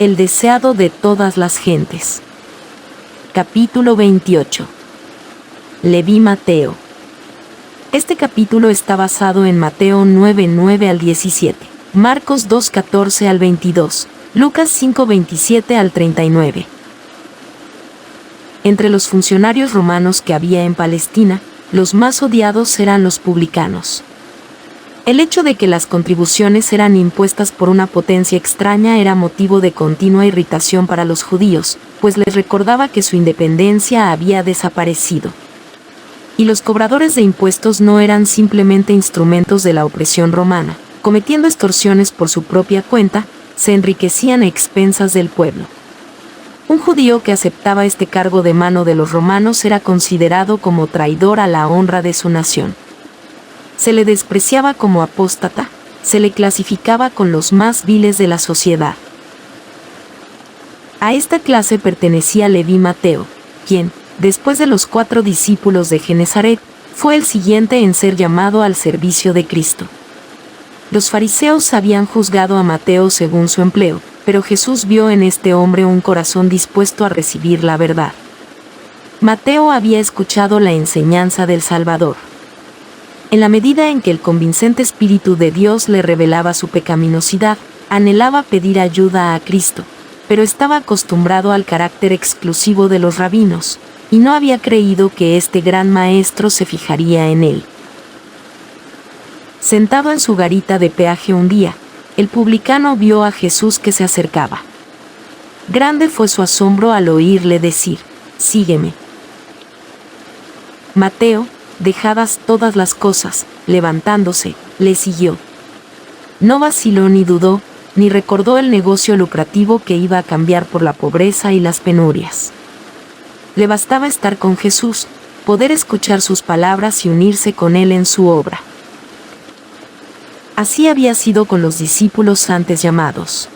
el deseado de todas las gentes. Capítulo 28. Leví Mateo. Este capítulo está basado en Mateo 9:9 al 17, Marcos 2:14 al 22, Lucas 5:27 al 39. Entre los funcionarios romanos que había en Palestina, los más odiados eran los publicanos. El hecho de que las contribuciones eran impuestas por una potencia extraña era motivo de continua irritación para los judíos, pues les recordaba que su independencia había desaparecido. Y los cobradores de impuestos no eran simplemente instrumentos de la opresión romana, cometiendo extorsiones por su propia cuenta, se enriquecían a expensas del pueblo. Un judío que aceptaba este cargo de mano de los romanos era considerado como traidor a la honra de su nación. Se le despreciaba como apóstata, se le clasificaba con los más viles de la sociedad. A esta clase pertenecía Leví Mateo, quien, después de los 4 discípulos de Genesaret, fue el siguiente en ser llamado al servicio de Cristo. Los fariseos habían juzgado a Mateo según su empleo, pero Jesús vio en este hombre un corazón dispuesto a recibir la verdad. Mateo había escuchado la enseñanza del Salvador. En la medida en que el convincente Espíritu de Dios le revelaba su pecaminosidad, anhelaba pedir ayuda a Cristo, pero estaba acostumbrado al carácter exclusivo de los rabinos, y no había creído que este gran maestro se fijaría en él. Sentado en su garita de peaje un día, el publicano vio a Jesús que se acercaba. Grande fue su asombro al oírle decir: «Sígueme». Mateo, dejadas todas las cosas, levantándose, le siguió. No vaciló ni dudó, ni recordó el negocio lucrativo que iba a cambiar por la pobreza y las penurias. Le bastaba estar con Jesús, poder escuchar sus palabras y unirse con él en su obra. Así había sido con los discípulos antes llamados.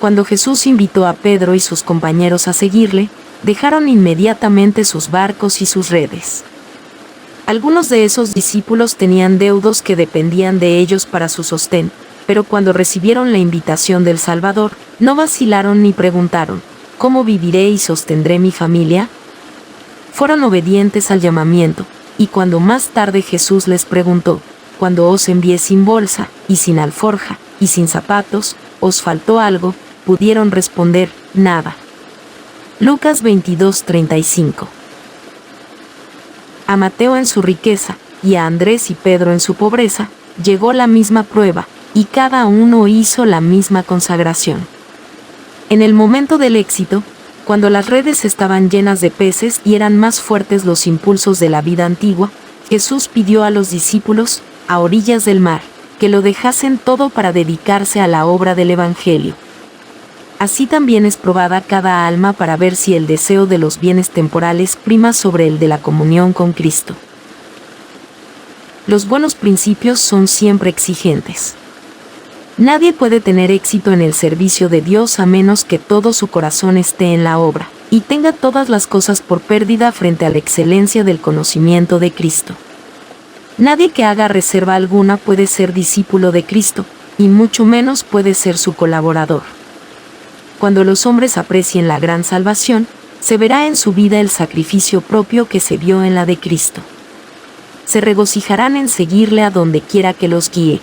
Cuando Jesús invitó a Pedro y sus compañeros a seguirle, dejaron inmediatamente sus barcos y sus redes. Algunos de esos discípulos tenían deudos que dependían de ellos para su sostén, pero cuando recibieron la invitación del Salvador, no vacilaron ni preguntaron: ¿cómo viviré y sostendré mi familia? Fueron obedientes al llamamiento, y cuando más tarde Jesús les preguntó: cuando os envié sin bolsa, y sin alforja, y sin zapatos, ¿os faltó algo?, pudieron responder: nada. Lucas 22:35. A Mateo en su riqueza, y a Andrés y Pedro en su pobreza, llegó la misma prueba, y cada uno hizo la misma consagración. En el momento del éxito, cuando las redes estaban llenas de peces y eran más fuertes los impulsos de la vida antigua, Jesús pidió a los discípulos, a orillas del mar, que lo dejasen todo para dedicarse a la obra del Evangelio. Así también es probada cada alma para ver si el deseo de los bienes temporales prima sobre el de la comunión con Cristo. Los buenos principios son siempre exigentes. Nadie puede tener éxito en el servicio de Dios a menos que todo su corazón esté en la obra, y tenga todas las cosas por pérdida frente a la excelencia del conocimiento de Cristo. Nadie que haga reserva alguna puede ser discípulo de Cristo, y mucho menos puede ser su colaborador. Cuando los hombres aprecien la gran salvación, se verá en su vida el sacrificio propio que se vio en la de Cristo. Se regocijarán en seguirle a donde quiera que los guíe.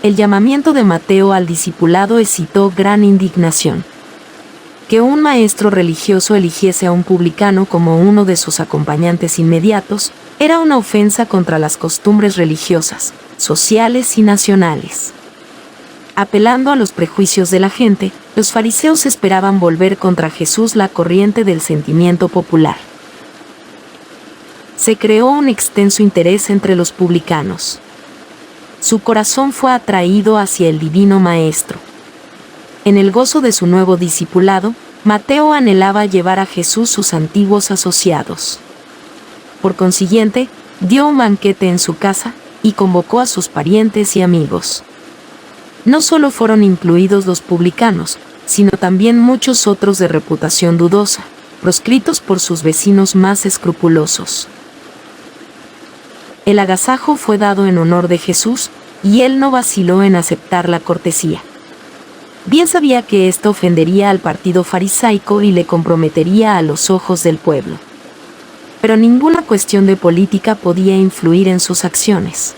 El llamamiento de Mateo al discipulado excitó gran indignación. Que un maestro religioso eligiese a un publicano como uno de sus acompañantes inmediatos, era una ofensa contra las costumbres religiosas, sociales y nacionales. Apelando a los prejuicios de la gente, los fariseos esperaban volver contra Jesús la corriente del sentimiento popular. Se creó un extenso interés entre los publicanos. Su corazón fue atraído hacia el divino Maestro. En el gozo de su nuevo discipulado, Mateo anhelaba llevar a Jesús sus antiguos asociados. Por consiguiente, dio un banquete en su casa, y convocó a sus parientes y amigos. No solo fueron incluidos los publicanos, sino también muchos otros de reputación dudosa, proscritos por sus vecinos más escrupulosos. El agasajo fue dado en honor de Jesús, y él no vaciló en aceptar la cortesía. Bien sabía que esto ofendería al partido farisaico y le comprometería a los ojos del pueblo. Pero ninguna cuestión de política podía influir en sus acciones.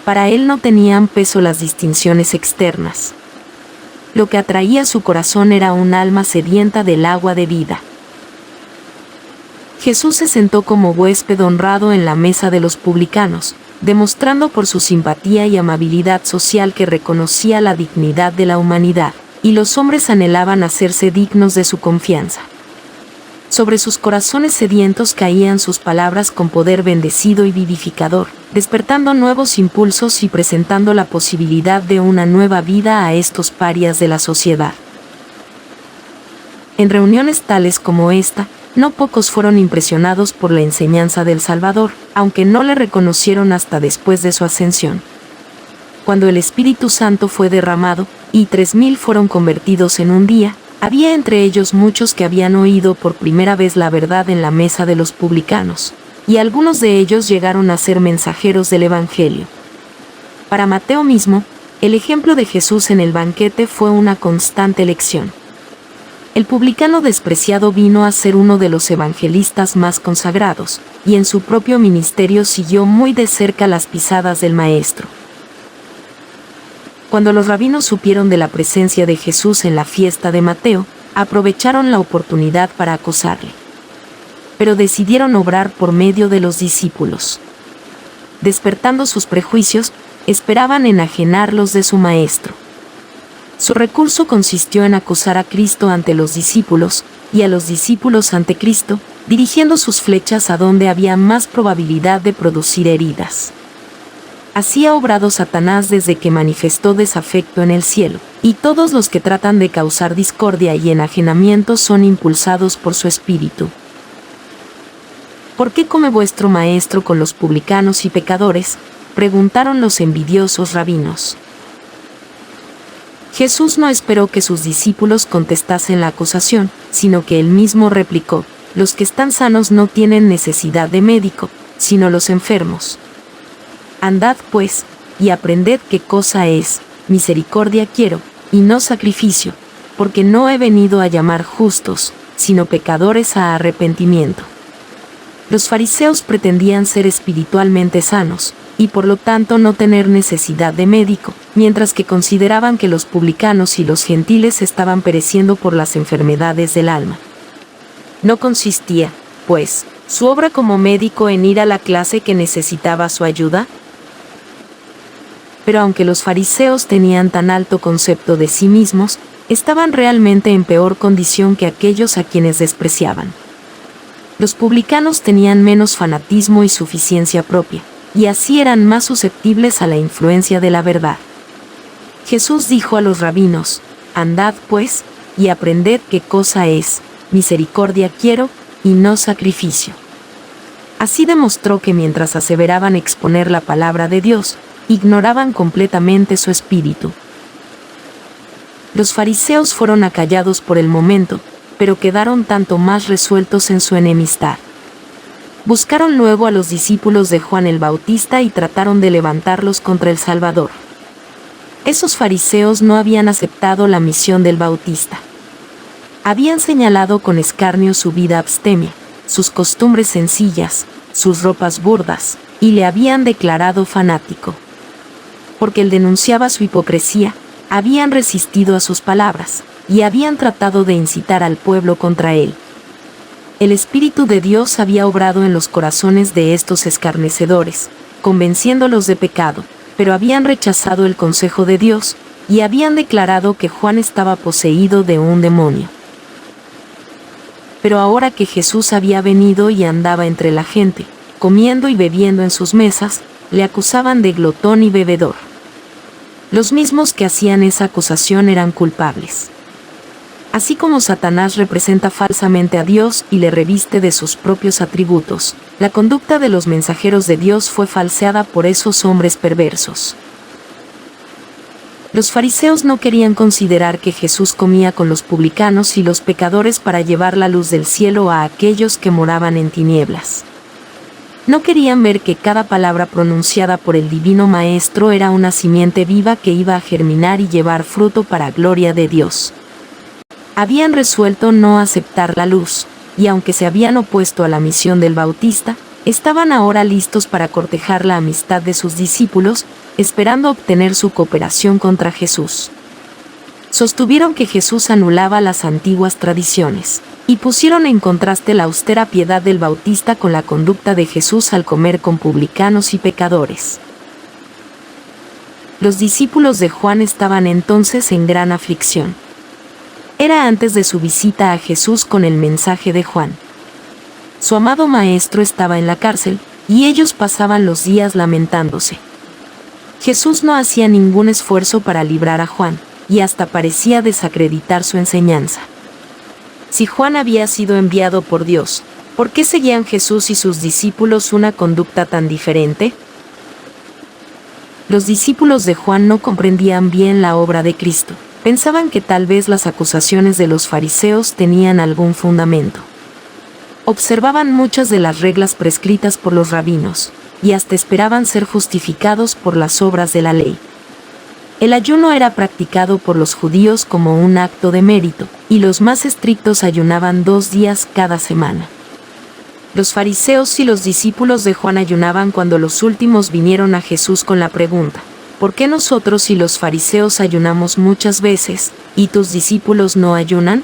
Para él no tenían peso las distinciones externas. Lo que atraía su corazón era un alma sedienta del agua de vida. Jesús se sentó como huésped honrado en la mesa de los publicanos, demostrando por su simpatía y amabilidad social que reconocía la dignidad de la humanidad, y los hombres anhelaban hacerse dignos de su confianza. Sobre sus corazones sedientos caían sus palabras con poder bendecido y vivificador, despertando nuevos impulsos y presentando la posibilidad de una nueva vida a estos parias de la sociedad. En reuniones tales como esta, no pocos fueron impresionados por la enseñanza del Salvador, aunque no le reconocieron hasta después de su ascensión. Cuando el Espíritu Santo fue derramado, y 3,000 fueron convertidos en un día, había entre ellos muchos que habían oído por primera vez la verdad en la mesa de los publicanos, y algunos de ellos llegaron a ser mensajeros del Evangelio. Para Mateo mismo, el ejemplo de Jesús en el banquete fue una constante lección. El publicano despreciado vino a ser uno de los evangelistas más consagrados, y en su propio ministerio siguió muy de cerca las pisadas del Maestro. Cuando los rabinos supieron de la presencia de Jesús en la fiesta de Mateo, aprovecharon la oportunidad para acosarle. Pero decidieron obrar por medio de los discípulos. Despertando sus prejuicios, esperaban enajenarlos de su Maestro. Su recurso consistió en acusar a Cristo ante los discípulos, y a los discípulos ante Cristo, dirigiendo sus flechas a donde había más probabilidad de producir heridas. Así ha obrado Satanás desde que manifestó desafecto en el cielo, y todos los que tratan de causar discordia y enajenamiento son impulsados por su espíritu. ¿Por qué come vuestro maestro con los publicanos y pecadores?, preguntaron los envidiosos rabinos. Jesús no esperó que sus discípulos contestasen la acusación, sino que él mismo replicó: los que están sanos no tienen necesidad de médico, sino los enfermos. Andad pues, y aprended qué cosa es, misericordia quiero, y no sacrificio, porque no he venido a llamar justos, sino pecadores a arrepentimiento. Los fariseos pretendían ser espiritualmente sanos, y por lo tanto no tener necesidad de médico, mientras que consideraban que los publicanos y los gentiles estaban pereciendo por las enfermedades del alma. No consistía, pues, su obra como médico en ir a la clase que necesitaba su ayuda. Pero aunque los fariseos tenían tan alto concepto de sí mismos, estaban realmente en peor condición que aquellos a quienes despreciaban. Los publicanos tenían menos fanatismo y suficiencia propia, y así eran más susceptibles a la influencia de la verdad. Jesús dijo a los rabinos: andad pues, y aprended qué cosa es, misericordia quiero, y no sacrificio. Así demostró que mientras aseveraban exponer la palabra de Dios, ignoraban completamente su espíritu. Los fariseos fueron acallados por el momento, pero quedaron tanto más resueltos en su enemistad. Buscaron luego a los discípulos de Juan el Bautista y trataron de levantarlos contra el Salvador. Esos fariseos no habían aceptado la misión del Bautista. Habían señalado con escarnio su vida abstemia, sus costumbres sencillas, sus ropas burdas, y le habían declarado fanático. Porque él denunciaba su hipocresía, habían resistido a sus palabras, y habían tratado de incitar al pueblo contra él. El Espíritu de Dios había obrado en los corazones de estos escarnecedores, convenciéndolos de pecado, pero habían rechazado el consejo de Dios, y habían declarado que Juan estaba poseído de un demonio. Pero ahora que Jesús había venido y andaba entre la gente, comiendo y bebiendo en sus mesas, le acusaban de glotón y bebedor. Los mismos que hacían esa acusación eran culpables. Así como Satanás representa falsamente a Dios y le reviste de sus propios atributos, la conducta de los mensajeros de Dios fue falseada por esos hombres perversos. Los fariseos no querían considerar que Jesús comía con los publicanos y los pecadores para llevar la luz del cielo a aquellos que moraban en tinieblas. No querían ver que cada palabra pronunciada por el Divino Maestro era una simiente viva que iba a germinar y llevar fruto para gloria de Dios. Habían resuelto no aceptar la luz, y aunque se habían opuesto a la misión del Bautista, estaban ahora listos para cortejar la amistad de sus discípulos, esperando obtener su cooperación contra Jesús. Sostuvieron que Jesús anulaba las antiguas tradiciones, y pusieron en contraste la austera piedad del Bautista con la conducta de Jesús al comer con publicanos y pecadores. Los discípulos de Juan estaban entonces en gran aflicción. Era antes de su visita a Jesús con el mensaje de Juan. Su amado maestro estaba en la cárcel, y ellos pasaban los días lamentándose. Jesús no hacía ningún esfuerzo para librar a Juan, y hasta parecía desacreditar su enseñanza. Si Juan había sido enviado por Dios, ¿por qué seguían Jesús y sus discípulos una conducta tan diferente? Los discípulos de Juan no comprendían bien la obra de Cristo. Pensaban que tal vez las acusaciones de los fariseos tenían algún fundamento. Observaban muchas de las reglas prescritas por los rabinos, y hasta esperaban ser justificados por las obras de la ley. El ayuno era practicado por los judíos como un acto de mérito, y los más estrictos ayunaban 2 días cada semana. Los fariseos y los discípulos de Juan ayunaban cuando los últimos vinieron a Jesús con la pregunta: ¿por qué nosotros y los fariseos ayunamos muchas veces, y tus discípulos no ayunan?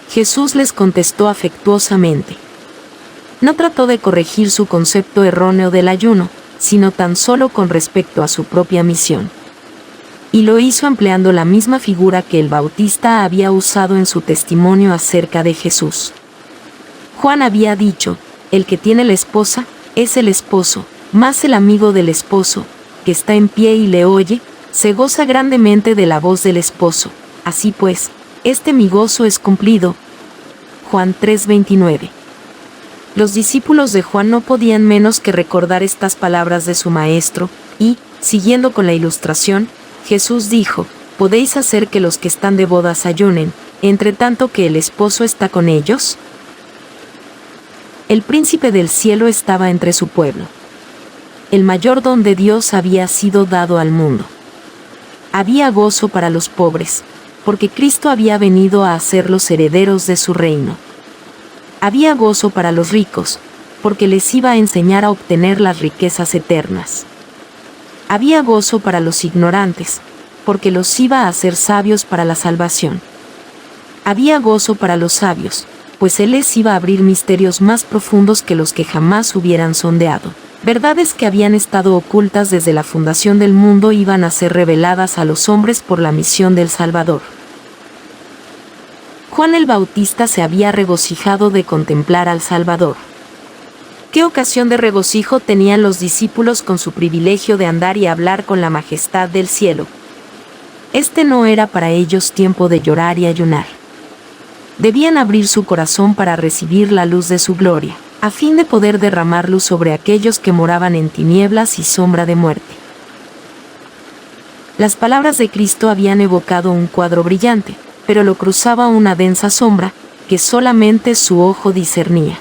Jesús les contestó afectuosamente. No trató de corregir su concepto erróneo del ayuno, sino tan solo con respecto a su propia misión. Y lo hizo empleando la misma figura que el Bautista había usado en su testimonio acerca de Jesús. Juan había dicho: el que tiene la esposa, es el esposo, mas el amigo del esposo, que está en pie y le oye, se goza grandemente de la voz del esposo. Así pues, mi gozo es cumplido. Juan 3:29. Los discípulos de Juan no podían menos que recordar estas palabras de su maestro, y, siguiendo con la ilustración, Jesús dijo: ¿podéis hacer que los que están de bodas ayunen, entre tanto que el esposo está con ellos? El príncipe del cielo estaba entre su pueblo. El mayor don de Dios había sido dado al mundo. Había gozo para los pobres, porque Cristo había venido a hacerlos herederos de su reino. Había gozo para los ricos, porque les iba a enseñar a obtener las riquezas eternas. Había gozo para los ignorantes, porque los iba a hacer sabios para la salvación. Había gozo para los sabios, pues Él les iba a abrir misterios más profundos que los que jamás hubieran sondeado. Verdades que habían estado ocultas desde la fundación del mundo iban a ser reveladas a los hombres por la misión del Salvador. Juan el Bautista se había regocijado de contemplar al Salvador. ¿Qué ocasión de regocijo tenían los discípulos con su privilegio de andar y hablar con la majestad del cielo? No era para ellos tiempo de llorar y ayunar. Debían abrir su corazón para recibir la luz de su gloria, a fin de poder derramar luz sobre aquellos que moraban en tinieblas y sombra de muerte. Las palabras de Cristo habían evocado un cuadro brillante, pero lo cruzaba una densa sombra, que solamente su ojo discernía.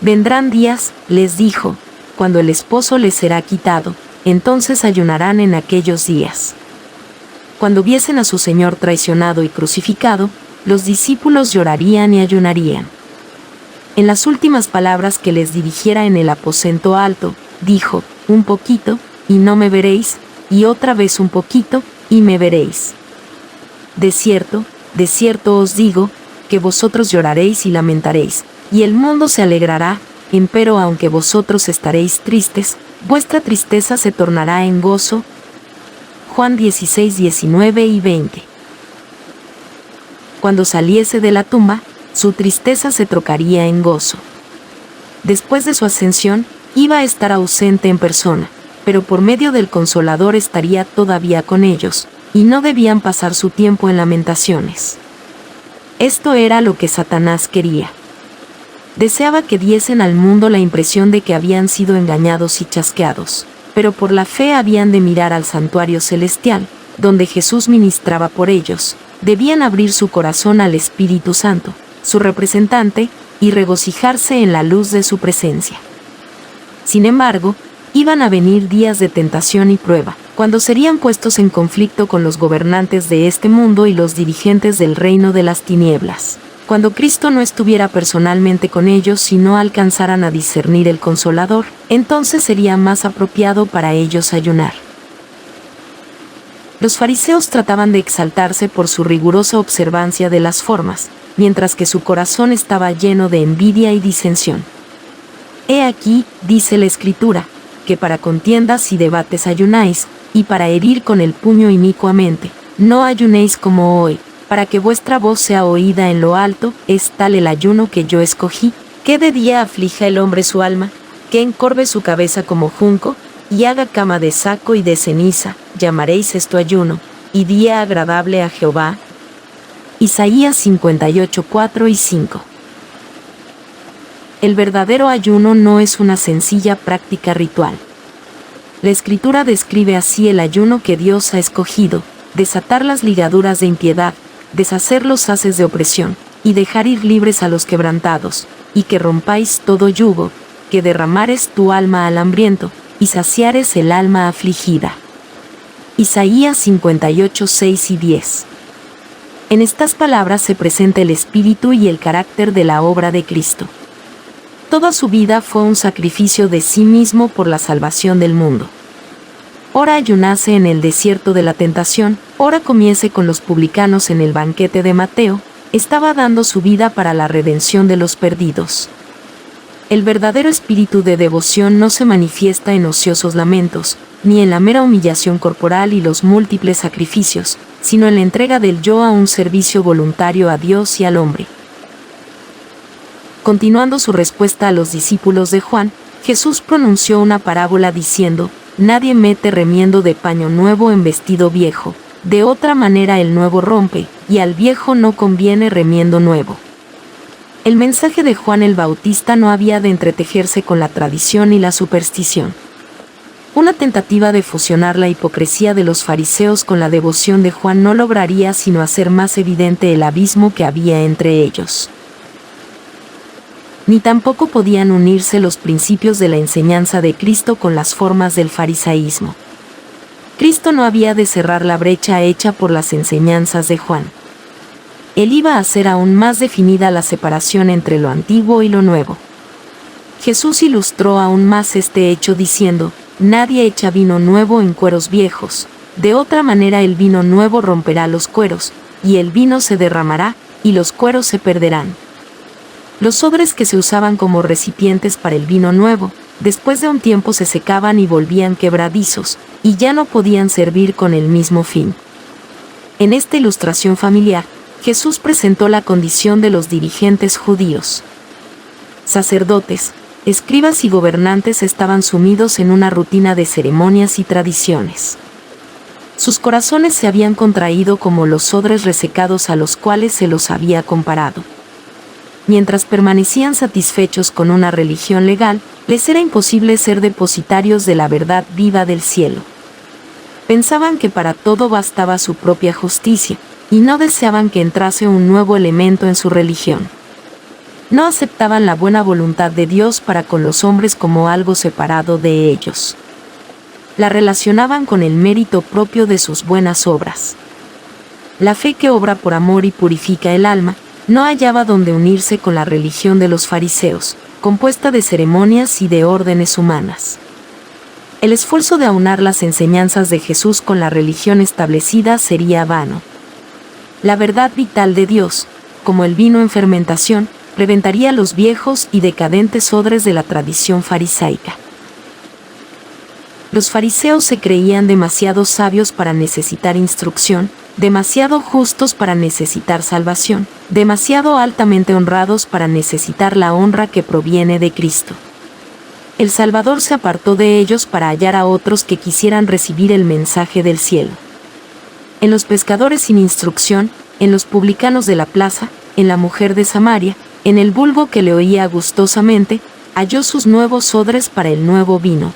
Vendrán días, les dijo, cuando el esposo les será quitado, entonces ayunarán en aquellos días. Cuando viesen a su Señor traicionado y crucificado, los discípulos llorarían y ayunarían. En las últimas palabras que les dirigiera en el aposento alto, dijo: un poquito, y no me veréis, y otra vez un poquito, y me veréis. De cierto os digo, que vosotros lloraréis y lamentaréis, y el mundo se alegrará, empero aunque vosotros estaréis tristes, vuestra tristeza se tornará en gozo. Juan 16, 19 y 20. Cuando saliese de la tumba, su tristeza se trocaría en gozo. Después de su ascensión, iba a estar ausente en persona, pero por medio del Consolador estaría todavía con ellos, y no debían pasar su tiempo en lamentaciones. Esto era lo que Satanás quería. Deseaba que diesen al mundo la impresión de que habían sido engañados y chasqueados, pero por la fe habían de mirar al santuario celestial, donde Jesús ministraba por ellos. Debían abrir su corazón al Espíritu Santo, su representante, y regocijarse en la luz de su presencia. Sin embargo, iban a venir días de tentación y prueba, cuando serían puestos en conflicto con los gobernantes de este mundo y los dirigentes del reino de las tinieblas. Cuando Cristo no estuviera personalmente con ellos y no alcanzaran a discernir el Consolador, entonces sería más apropiado para ellos ayunar. Los fariseos trataban de exaltarse por su rigurosa observancia de las formas, mientras que su corazón estaba lleno de envidia y disensión. He aquí, dice la Escritura, que para contiendas y debates ayunáis, y para herir con el puño inicuamente. No ayunéis como hoy, para que vuestra voz sea oída en lo alto. Es tal el ayuno que yo escogí, que de día aflija el hombre su alma, que encorve su cabeza como junco, y haga cama de saco y de ceniza. Llamaréis esto ayuno, y día agradable a Jehová. Isaías 58, 4 y 5. El verdadero ayuno no es una sencilla práctica ritual. La Escritura describe así el ayuno que Dios ha escogido: desatar las ligaduras de impiedad, deshacer los haces de opresión, y dejar ir libres a los quebrantados, y que rompáis todo yugo, que derramares tu alma al hambriento, y saciares el alma afligida. Isaías 58, 6 y 10. En estas palabras se presenta el espíritu y el carácter de la obra de Cristo. Toda su vida fue un sacrificio de sí mismo por la salvación del mundo. Ora ayunase en el desierto de la tentación, ora comiese con los publicanos en el banquete de Mateo, estaba dando su vida para la redención de los perdidos. El verdadero espíritu de devoción no se manifiesta en ociosos lamentos, ni en la mera humillación corporal y los múltiples sacrificios, sino en la entrega del yo a un servicio voluntario a Dios y al hombre. Continuando su respuesta a los discípulos de Juan, Jesús pronunció una parábola diciendo: nadie mete remiendo de paño nuevo en vestido viejo, de otra manera el nuevo rompe, y al viejo no conviene remiendo nuevo. El mensaje de Juan el Bautista no había de entretejerse con la tradición y la superstición. Una tentativa de fusionar la hipocresía de los fariseos con la devoción de Juan no lograría sino hacer más evidente el abismo que había entre ellos. Ni tampoco podían unirse los principios de la enseñanza de Cristo con las formas del farisaísmo. Cristo no había de cerrar la brecha hecha por las enseñanzas de Juan. Él iba a hacer aún más definida la separación entre lo antiguo y lo nuevo. Jesús ilustró aún más este hecho diciendo: nadie echa vino nuevo en cueros viejos, de otra manera el vino nuevo romperá los cueros, y el vino se derramará, y los cueros se perderán. Los odres que se usaban como recipientes para el vino nuevo, después de un tiempo se secaban y volvían quebradizos, y ya no podían servir con el mismo fin. En esta ilustración familiar, Jesús presentó la condición de los dirigentes judíos. Sacerdotes, escribas y gobernantes estaban sumidos en una rutina de ceremonias y tradiciones. Sus corazones se habían contraído como los odres resecados a los cuales se los había comparado. Mientras permanecían satisfechos con una religión legal, les era imposible ser depositarios de la verdad viva del cielo. Pensaban que para todo bastaba su propia justicia, y no deseaban que entrase un nuevo elemento en su religión. No aceptaban la buena voluntad de Dios para con los hombres como algo separado de ellos. La relacionaban con el mérito propio de sus buenas obras. La fe que obra por amor y purifica el alma, no hallaba donde unirse con la religión de los fariseos, compuesta de ceremonias y de órdenes humanas. El esfuerzo de aunar las enseñanzas de Jesús con la religión establecida sería vano. La verdad vital de Dios, como el vino en fermentación, reventaría los viejos y decadentes odres de la tradición farisaica. Los fariseos se creían demasiado sabios para necesitar instrucción, demasiado justos para necesitar salvación, demasiado altamente honrados para necesitar la honra que proviene de Cristo. El Salvador se apartó de ellos para hallar a otros que quisieran recibir el mensaje del cielo. En los pescadores sin instrucción, en los publicanos de la plaza, en la mujer de Samaria, en el vulgo que le oía gustosamente, halló sus nuevos odres para el nuevo vino.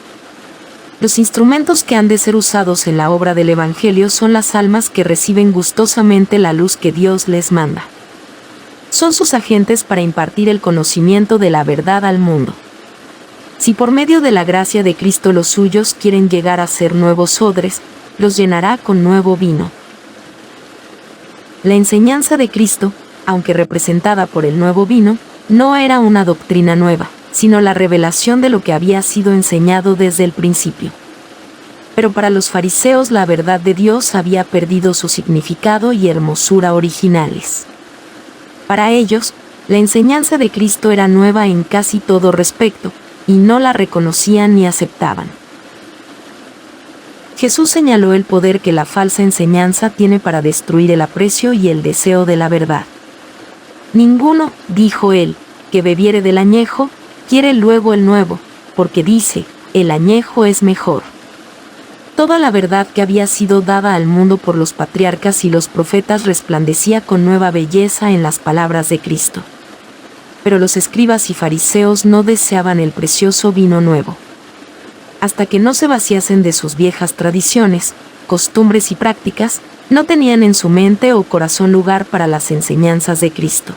Los instrumentos que han de ser usados en la obra del Evangelio son las almas que reciben gustosamente la luz que Dios les manda. Son sus agentes para impartir el conocimiento de la verdad al mundo. Si por medio de la gracia de Cristo los suyos quieren llegar a ser nuevos odres, los llenará con nuevo vino. La enseñanza de Cristo, aunque representada por el nuevo vino, no era una doctrina nueva, sino la revelación de lo que había sido enseñado desde el principio. Pero para los fariseos la verdad de Dios había perdido su significado y hermosura originales. Para ellos, la enseñanza de Cristo era nueva en casi todo respecto, y no la reconocían ni aceptaban. Jesús señaló el poder que la falsa enseñanza tiene para destruir el aprecio y el deseo de la verdad. Ninguno, dijo él, que bebiere del añejo, quiere luego el nuevo, porque dice, el añejo es mejor. Toda la verdad que había sido dada al mundo por los patriarcas y los profetas resplandecía con nueva belleza en las palabras de Cristo. Pero los escribas y fariseos no deseaban el precioso vino nuevo. Hasta que no se vaciasen de sus viejas tradiciones, costumbres y prácticas, no tenían en su mente o corazón lugar para las enseñanzas de Cristo.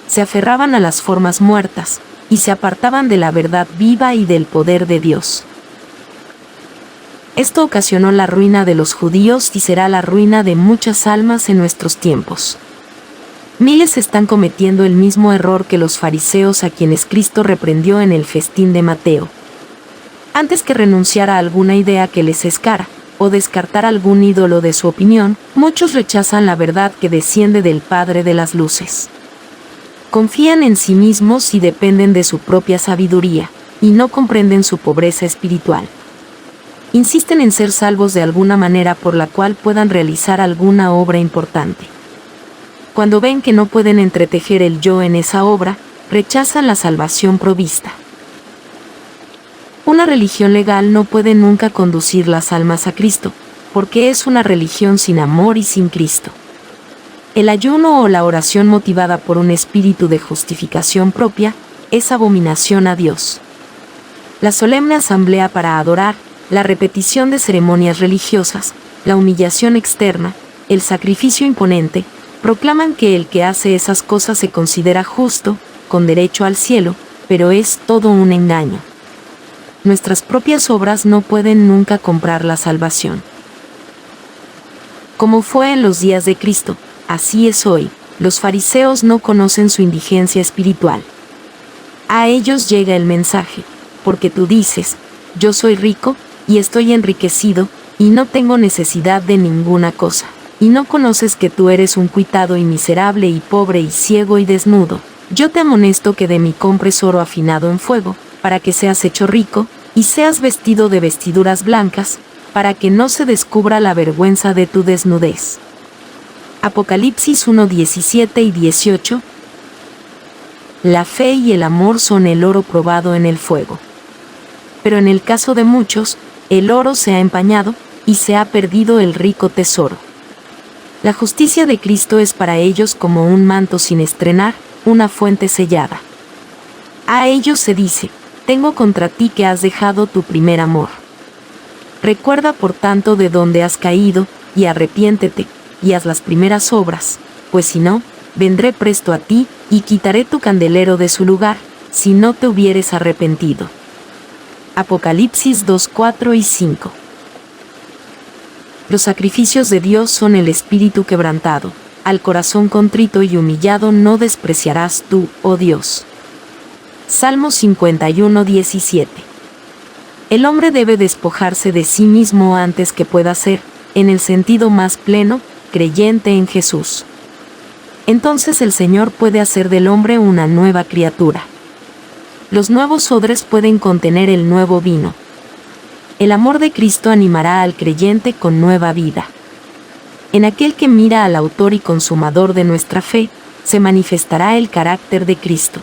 Se aferraban a las formas muertas, y se apartaban de la verdad viva y del poder de Dios. Esto ocasionó la ruina de los judíos y será la ruina de muchas almas en nuestros tiempos. Miles están cometiendo el mismo error que los fariseos a quienes Cristo reprendió en el festín de Mateo. Antes que renunciar a alguna idea que les es cara, o descartar algún ídolo de su opinión, muchos rechazan la verdad que desciende del Padre de las Luces. Confían en sí mismos y dependen de su propia sabiduría, y no comprenden su pobreza espiritual. Insisten en ser salvos de alguna manera por la cual puedan realizar alguna obra importante. Cuando ven que no pueden entretejer el yo en esa obra, rechazan la salvación provista. Una religión legal no puede nunca conducir las almas a Cristo, porque es una religión sin amor y sin Cristo. El ayuno o la oración motivada por un espíritu de justificación propia es abominación a Dios. La solemne asamblea para adorar, la repetición de ceremonias religiosas, la humillación externa, el sacrificio imponente, proclaman que el que hace esas cosas se considera justo, con derecho al cielo, pero es todo un engaño. Nuestras propias obras no pueden nunca comprar la salvación. Como fue en los días de Cristo, así es hoy, los fariseos no conocen su indigencia espiritual. A ellos llega el mensaje, porque tú dices, yo soy rico, y estoy enriquecido, y no tengo necesidad de ninguna cosa, y no conoces que tú eres un cuitado y miserable y pobre y ciego y desnudo. Yo te amonesto que de mí compres oro afinado en fuego, para que seas hecho rico, y seas vestido de vestiduras blancas, para que no se descubra la vergüenza de tu desnudez. Apocalipsis 1:17 y 18. La fe y el amor son el oro probado en el fuego. Pero en el caso de muchos, el oro se ha empañado, y se ha perdido el rico tesoro. La justicia de Cristo es para ellos como un manto sin estrenar, una fuente sellada. A ellos se dice, tengo contra ti que has dejado tu primer amor. Recuerda por tanto de dónde has caído, y arrepiéntete, y haz las primeras obras, pues si no, vendré presto a ti, y quitaré tu candelero de su lugar, si no te hubieres arrepentido. Apocalipsis 2:4 y 5. Los sacrificios de Dios son el espíritu quebrantado, al corazón contrito y humillado no despreciarás tú, oh Dios. Salmo 51:17. El hombre debe despojarse de sí mismo antes que pueda ser, en el sentido más pleno, creyente en Jesús. Entonces el Señor puede hacer del hombre una nueva criatura. Los nuevos odres pueden contener el nuevo vino. El amor de Cristo animará al creyente con nueva vida. En aquel que mira al autor y consumador de nuestra fe, se manifestará el carácter de Cristo.